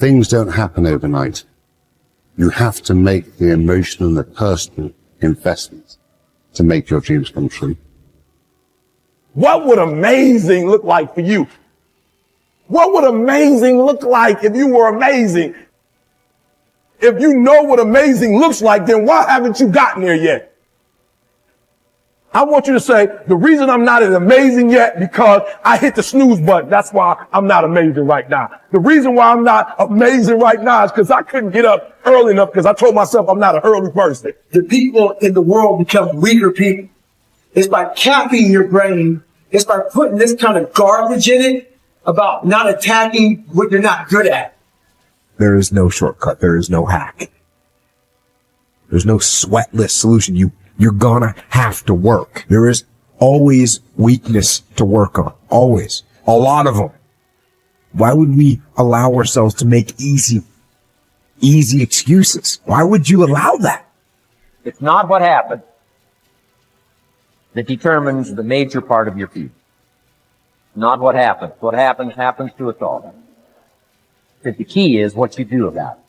Things don't happen overnight. You have to make the emotional and the personal investment to make your dreams come true. What would amazing look like for you? What would amazing look like if you were amazing? If you know what amazing looks like, then why haven't you gotten there yet? I want you to say, the reason I'm not as amazing yet because I hit the snooze button. That's why I'm not amazing right now. The reason why I'm not amazing right now is because I couldn't get up early enough because I told myself I'm not an early person. The people in the world become weaker people. It's by capping your brain. It's by putting this kind of garbage in it about not attacking what you're not good at. There is no shortcut. There is no hack. There's no sweatless solution. You're gonna have to work. There is always weakness to work on. Always. A lot of them. Why would we allow ourselves to make easy excuses? Why would you allow that? It's not what happened that determines the major part of your future. Not what happens. What happens to us all. But the key is what you do about it.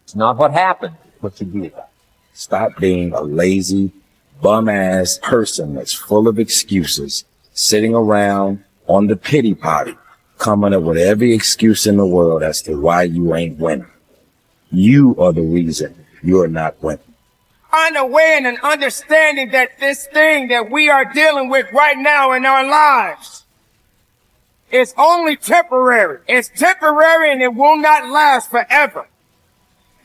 It's not what happened, it's what you do about it. Stop being a lazy, bum-ass person that's full of excuses, sitting around on the pity potty, coming up with every excuse in the world as to why you ain't winning. You are the reason you're not winning. Unaware and understanding that this thing that we are dealing with right now in our lives is only temporary. It's temporary and it will not last forever.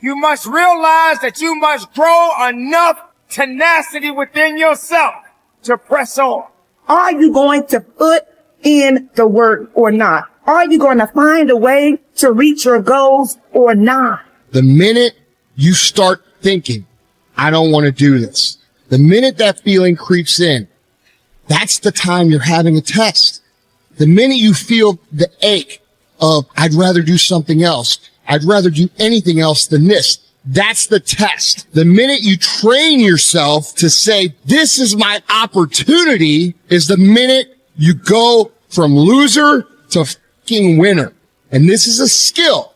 You must realize that you must grow enough tenacity within yourself to press on. Are you going to put in the work or not? Are you going to find a way to reach your goals or not? The minute you start thinking, I don't want to do this, the minute that feeling creeps in, that's the time you're having a test. The minute you feel the ache of, I'd rather do something else, I'd rather do anything else than this, that's the test. The minute you train yourself to say, this is my opportunity, is the minute you go from loser to fucking winner. And this is a skill.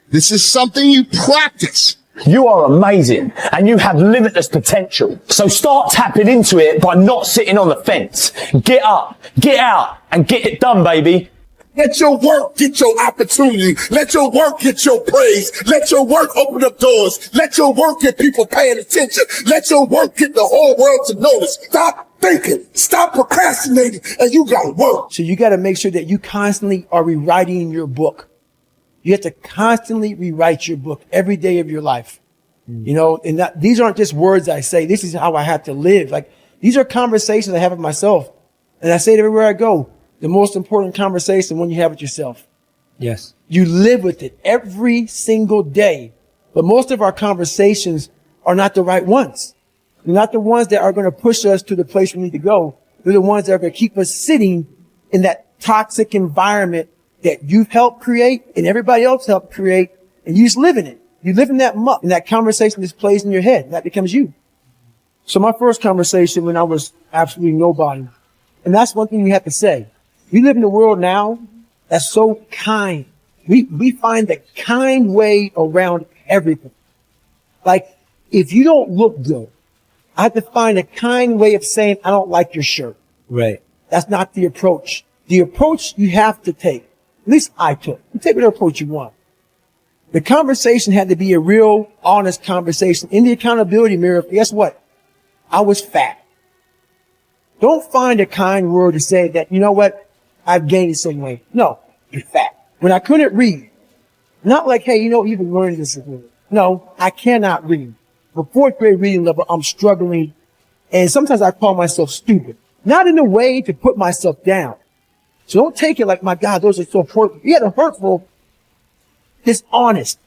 This is something you practice. You are amazing and you have limitless potential. So start tapping into it by not sitting on the fence. Get up, get out and get it done, baby. Let your work get your opportunity. Let your work get your praise. Let your work open up doors. Let your work get people paying attention. Let your work get the whole world to notice. Stop thinking. Stop procrastinating. And you got to work. So you got to make sure that you constantly are rewriting your book. You have to constantly rewrite your book every day of your life. You know, and these aren't just words I say. This is how I have to live. Like, these are conversations I have with myself. And I say it everywhere I go. The most important conversation when you have with yourself. Yes. You live with it every single day. But most of our conversations are not the right ones. They're not the ones that are going to push us to the place we need to go. They're the ones that are going to keep us sitting in that toxic environment that you've helped create and everybody else helped create, and you just live in it. You live in that muck, and that conversation just plays in your head, and that becomes you. So my first conversation when I was absolutely nobody, and that's one thing you have to say. We live in a world now that's so kind. We find the kind way around everything. Like, if you don't look good, I have to find a kind way of saying, I don't like your shirt. Right. That's not the approach. The approach you have to take, at least I took. You take whatever approach you want. The conversation had to be a real, honest conversation. In the accountability mirror, guess what? I was fat. Don't find a kind word to say that, you know what? I've gained some weight. No, you're fat. When I couldn't read, not like, hey, you know, you've been learning this. No, I cannot read. The fourth grade reading level, I'm struggling. And sometimes I call myself stupid. Not in a way to put myself down. So don't take it like, my God, those are so hurtful. Yeah, they're hurtful. It's honest.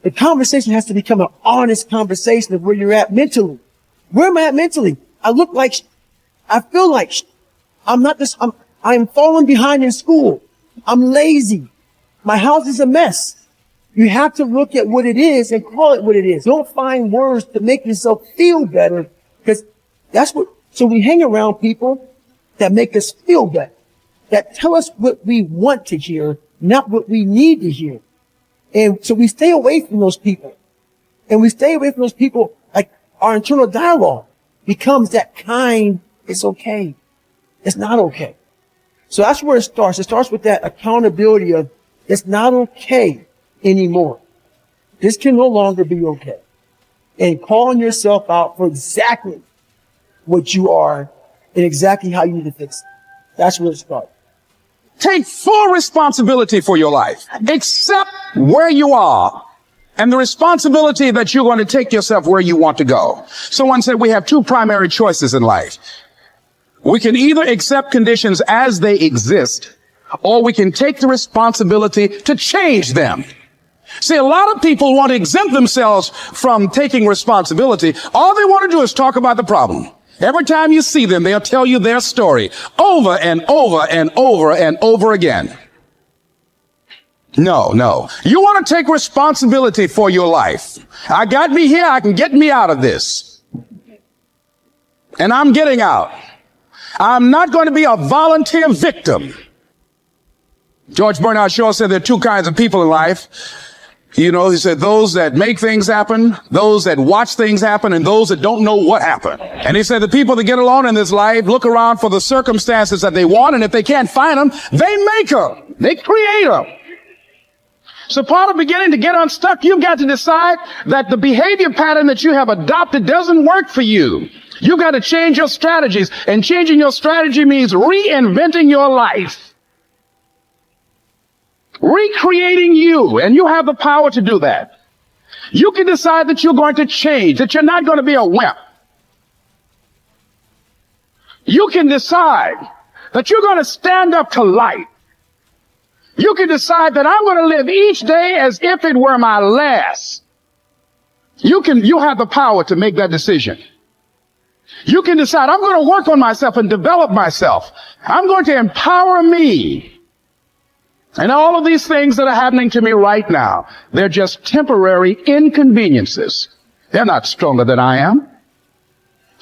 The conversation has to become an honest conversation of where you're at mentally. Where am I at mentally? I look like I feel like I'm not this. I'm falling behind in school. I'm lazy. My house is a mess. You have to look at what it is and call it what it is. Don't find words to make yourself feel better, because that's what, so we hang around people that make us feel better, that tell us what we want to hear, not what we need to hear. And so we stay away from those people. And we stay away from those people, like our internal dialogue becomes that kind, it's okay. It's not okay. So that's where it starts. It starts with that accountability of it's not okay anymore. This can no longer be okay. And calling yourself out for exactly what you are and exactly how you need to fix it. That's where it starts. Take full responsibility for your life. Accept where you are and the responsibility that you're going to take yourself where you want to go. Someone said we have two primary choices in life. We can either accept conditions as they exist, or we can take the responsibility to change them. See, a lot of people want to exempt themselves from taking responsibility. All they want to do is talk about the problem. Every time you see them, they'll tell you their story over and over and over and over again. No. You want to take responsibility for your life. I got me here. I can get me out of this. And I'm getting out. I'm not going to be a volunteer victim. George Bernard Shaw said there are two kinds of people in life. You know, he said those that make things happen, those that watch things happen, and those that don't know what happened. And he said the people that get along in this life look around for the circumstances that they want, and if they can't find them, they make them. They create them. So part of beginning to get unstuck, you've got to decide that the behavior pattern that you have adopted doesn't work for you. You've got to change your strategies, and changing your strategy means reinventing your life. Recreating you, and you have the power to do that. You can decide that you're going to change, that you're not going to be a wimp. You can decide that you're going to stand up to life. You can decide that I'm going to live each day as if it were my last. You have the power to make that decision. You can decide I'm going to work on myself and develop myself. I'm going to empower me. And all of these things that are happening to me right now, they're just temporary inconveniences. They're not stronger than I am.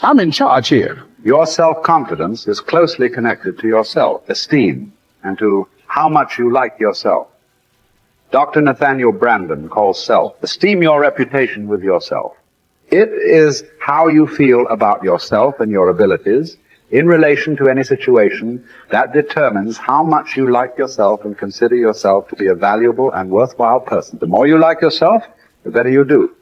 I'm in charge here. Your self-confidence is closely connected to your self-esteem and to how much you like yourself. Dr. Nathaniel Branden calls self-esteem your reputation with yourself. It is how you feel about yourself and your abilities in relation to any situation that determines how much you like yourself and consider yourself to be a valuable and worthwhile person. The more you like yourself, the better you do.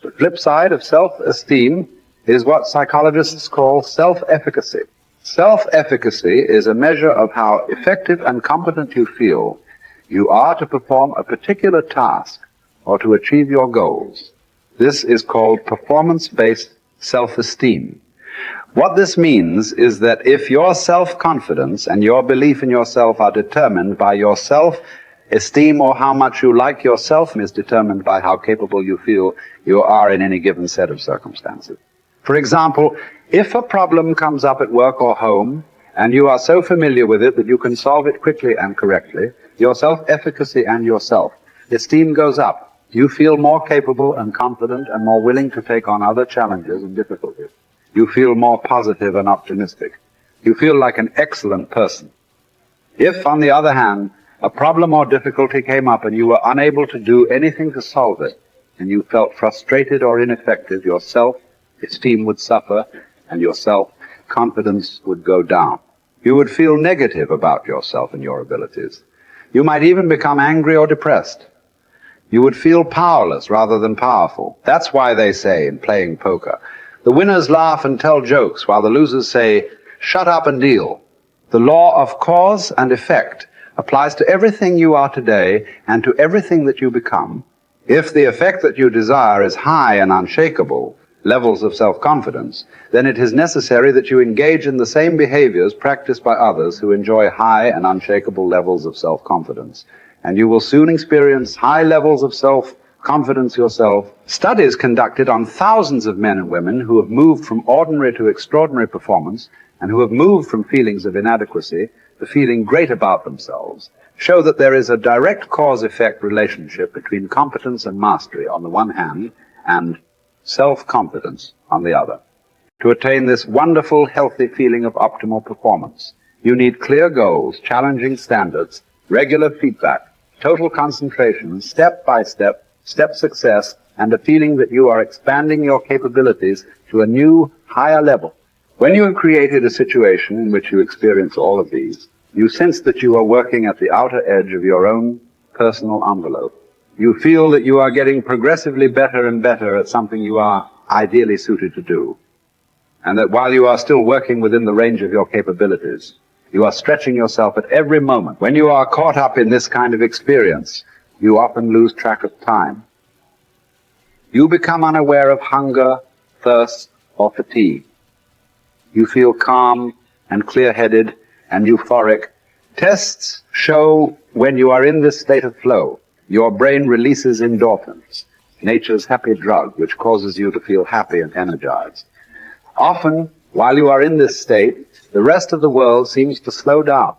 The flip side of self-esteem is what psychologists call self-efficacy. Self-efficacy is a measure of how effective and competent you feel you are to perform a particular task or to achieve your goals. This is called performance-based self-esteem. What this means is that if your self-confidence and your belief in yourself are determined by your self-esteem, or how much you like yourself is determined by how capable you feel you are in any given set of circumstances. For example, if a problem comes up at work or home, and you are so familiar with it that you can solve it quickly and correctly, your self-efficacy and your self-esteem goes up. You feel more capable and confident and more willing to take on other challenges and difficulties. You feel more positive and optimistic. You feel like an excellent person. If, on the other hand, a problem or difficulty came up and you were unable to do anything to solve it, and you felt frustrated or ineffective, your self-esteem would suffer and your self-confidence would go down. You would feel negative about yourself and your abilities. You might even become angry or depressed. You would feel powerless rather than powerful. That's why they say in playing poker, the winners laugh and tell jokes while the losers say, shut up and deal. The law of cause and effect applies to everything you are today and to everything that you become. If the effect that you desire is high and unshakable levels of self-confidence, then it is necessary that you engage in the same behaviors practiced by others who enjoy high and unshakable levels of self-confidence. And you will soon experience high levels of self-confidence yourself. Studies conducted on thousands of men and women who have moved from ordinary to extraordinary performance and who have moved from feelings of inadequacy to feeling great about themselves show that there is a direct cause-effect relationship between competence and mastery on the one hand and self-confidence on the other. To attain this wonderful, healthy feeling of optimal performance, you need clear goals, challenging standards, regular feedback, total concentration, step by step, step success, and a feeling that you are expanding your capabilities to a new, higher level. When you have created a situation in which you experience all of these, you sense that you are working at the outer edge of your own personal envelope. You feel that you are getting progressively better and better at something you are ideally suited to do. And that while you are still working within the range of your capabilities, you are stretching yourself at every moment. When you are caught up in this kind of experience, you often lose track of time. You become unaware of hunger, thirst, or fatigue. You feel calm and clear-headed and euphoric. Tests show when you are in this state of flow, your brain releases endorphins, nature's happy drug, which causes you to feel happy and energized. Often, while you are in this state, the rest of the world seems to slow down.